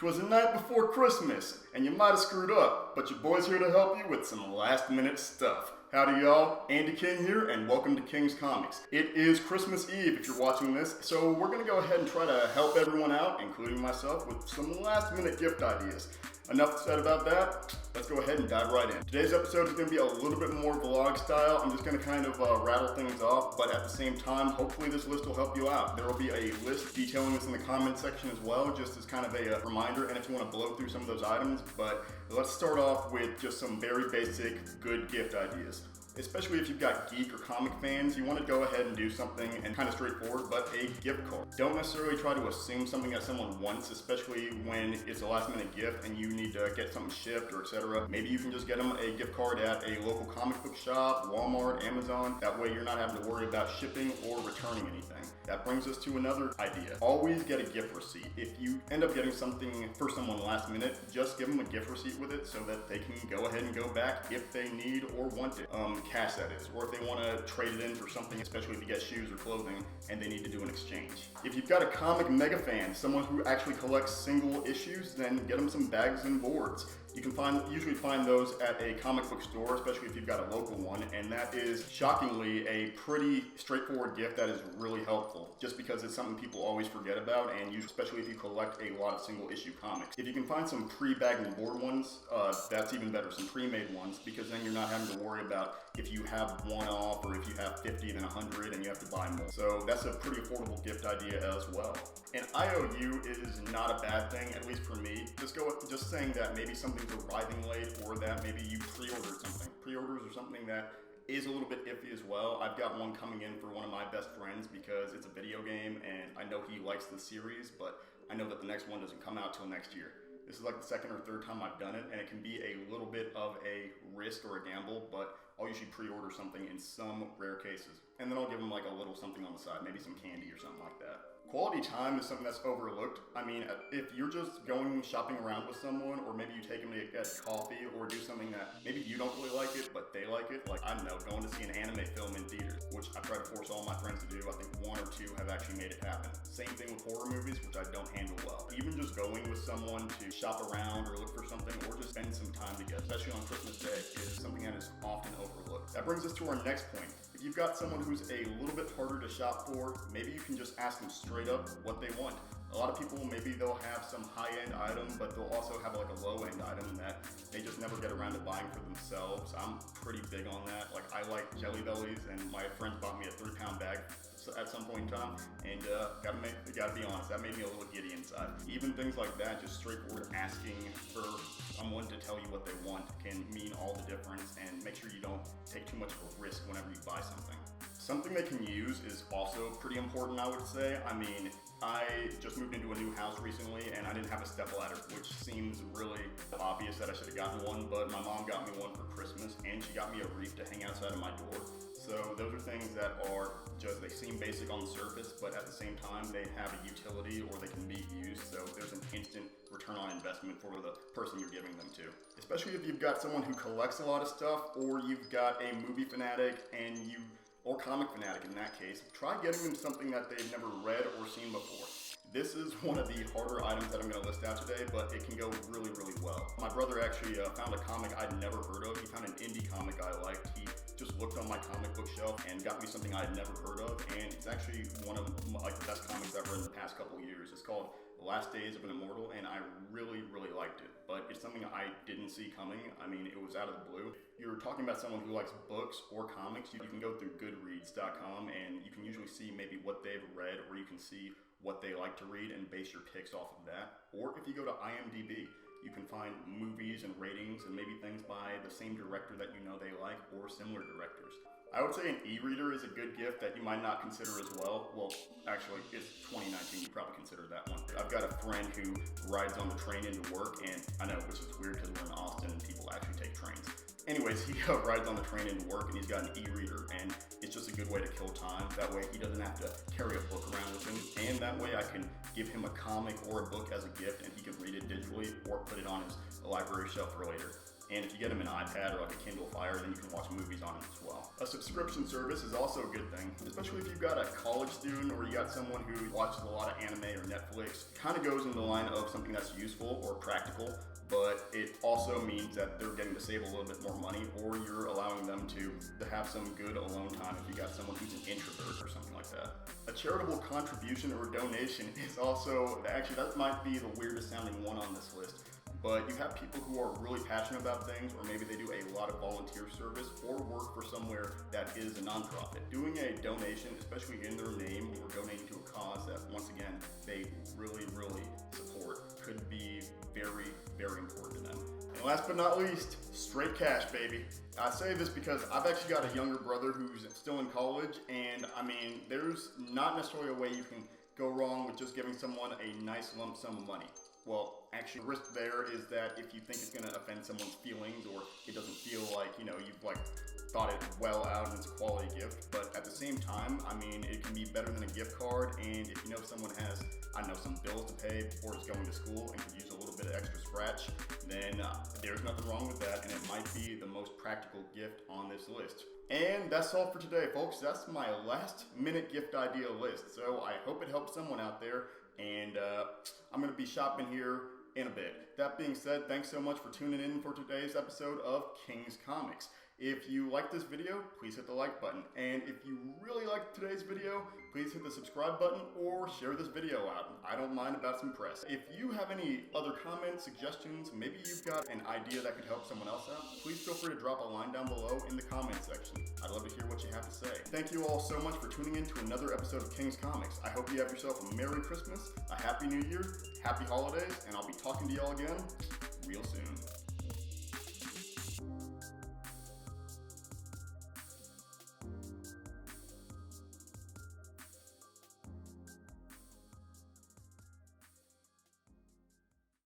'Twas the night before Christmas, and you might have screwed up, but your boy's here to help you with some last-minute stuff. Howdy y'all, Andy King here, and welcome to King's Comics. It is Christmas Eve if you're watching this, so we're gonna go ahead and try to help everyone out, including myself, with some last-minute gift ideas. Enough said about that, let's go ahead and dive right in. Today's episode is going to be a little bit more vlog style. I'm just going to kind of rattle things off, but at the same time, hopefully this list will help you out. There will be a list detailing this in the comment section as well, just as kind of a reminder, and if you want to blow through some of those items. But let's start off with just some very basic, good gift ideas. Especially if you've got geek or comic fans, you want to go ahead and do something and kind of straightforward, but a gift card. Don't necessarily try to assume something that someone wants, especially when it's a last minute gift and you need to get something shipped or etc. Maybe you can just get them a gift card at a local comic book shop, Walmart, Amazon. That way you're not having to worry about shipping or returning anything. That brings us to another idea. Always get a gift receipt. If you end up getting something for someone last minute, just give them a gift receipt with it so that they can go ahead and go back if they need or want it. Cash that is, or if they want to trade it in for something, especially if you get shoes or clothing and they need to do an exchange. If you've got a comic mega fan, someone who actually collects single issues, then get them some bags and boards. You can usually find those at a comic book store, especially if you've got a local one, and that is shockingly a pretty straightforward gift that is really helpful, just because it's something people always forget about, and especially if you collect a lot of single issue comics. If you can find some pre-bagged and board ones, that's even better, some pre-made ones, because then you're not having to worry about if you have one off or if you have 50 then 100 and you have to buy more. So that's a pretty affordable gift idea as well. An IOU is not a bad thing, at least for me. Just saying that maybe something's arriving late, or that maybe you pre-ordered something. Pre-orders are something that is a little bit iffy as well. I've got one coming in for one of my best friends because it's a video game and I know he likes the series, but I know that the next one doesn't come out till next year. This is like the second or third time I've done it, and it can be a little bit of a risk or a gamble, but I'll usually pre-order something in some rare cases. And then I'll give them like a little something on the side, maybe some candy or something like that. Quality time is something that's overlooked. I mean, if you're just going shopping around with someone, or maybe you take them to get coffee or do something that maybe you don't really like it, but they like it, like, I don't know, going to see an anime film in theaters, which I try to force all my friends to do. I think one or two have actually made it happen. Same thing with horror movies, which I don't handle well. Even just going with someone to shop around or look for something, or just spend some time together, especially on Christmas Day, is something that is often overlooked. That brings us to our next point. If you've got someone who's a little bit harder to shop for, maybe you can just ask them straight up what they want. A lot of people, maybe they'll have some high-end item, but they'll also have like a low-end item that they just never get around to buying for themselves. I'm pretty big on that. Like, I like Jelly Bellies, and my friends bought me a 3-pound bag at some point in time, and gotta be honest, that made me a little giddy inside. Even things like that, just straightforward asking for someone to tell you what they want can mean all the difference, and make sure you don't take too much of a risk whenever you buy something. Something they can use is also pretty important, I would say. I mean, I just moved into a new house recently and I didn't have a stepladder, which seems really obvious that I should have gotten one, but my mom got me one for Christmas and she got me a wreath to hang outside of my door. So those are things that are just, they seem basic on the surface, but at the same time they have a utility or they can be used, so there's an instant return on investment for the person you're giving them to. Especially if you've got someone who collects a lot of stuff, or you've got a movie fanatic or comic fanatic in that case, try getting them something that they've never read or seen before. This is one of the harder items that I'm going to list out today, but it can go really, really well. My brother actually found a comic I'd never heard of. He found an indie comic I liked. He just looked on my comic book shelf and got me something I had never heard of, and it's actually one of like the best comics I've read in the past couple of years. It's called The Last Days of an Immortal, and I really, really liked it, but it's something I didn't see coming. I mean, it was out of the blue. You're talking about someone who likes books or comics, you can go through Goodreads.com and you can usually see maybe what they've read, or you can see what they like to read and base your picks off of that. Or if you go to IMDB, you can find movies and ratings and maybe things by the same director that you know they like, or similar directors. I would say an e-reader is a good gift that you might not consider as well. Well, actually, it's 2019, you probably consider that one. I've got a friend who rides on the train into work, and I know, which is weird because we're in Austin and people actually take trains. Anyways, he rides on the train into work and he's got an e-reader, and it's just a good way to kill time. That way he doesn't have to carry a book around with him, and that way I can give him a comic or a book as a gift and he can read it digitally or put it on his library shelf for later. And if you get them an iPad or like a Kindle Fire, then you can watch movies on it as well. A subscription service is also a good thing, especially if you've got a college student or you got someone who watches a lot of anime or Netflix. It kind of goes in the line of something that's useful or practical, but it also means that they're getting to save a little bit more money, or you're allowing them to have some good alone time if you got someone who's an introvert or something like that. A charitable contribution or donation is also, actually that might be the weirdest sounding one on this list. But you have people who are really passionate about things, or maybe they do a lot of volunteer service or work for somewhere that is a nonprofit. Doing a donation, especially in their name, or donating to a cause that, once again, they really, really support, could be very, very important to them. And last but not least, straight cash, baby. I say this because I've actually got a younger brother who's still in college, and I mean, there's not necessarily a way you can go wrong with just giving someone a nice lump sum of money. Well, actually, the risk there is that if you think it's going to offend someone's feelings, or it doesn't feel like, you've thought it well out and it's a quality gift. But at the same time, I mean, it can be better than a gift card. And if you know someone has, some bills to pay before it's going to school and could use a little bit of extra scratch, then there's nothing wrong with that. And it might be the most practical gift on this list. And that's all for today, folks. That's my last minute gift idea list. So I hope it helps someone out there. And I'm going to be shopping here in a bit. That being said, thanks so much for tuning in for today's episode of King's Comics. If you like this video, please hit the like button. And if you really liked today's video, please hit the subscribe button or share this video out. I don't mind about some press. If you have any other comments, suggestions, maybe you've got an idea that could help someone else out, please feel free to drop a line down below in the comment section. I'd love to hear what you have to say. Thank you all so much for tuning in to another episode of King's Comics. I hope you have yourself a Merry Christmas, a Happy New Year, Happy Holidays, and I'll be talking to y'all again real soon.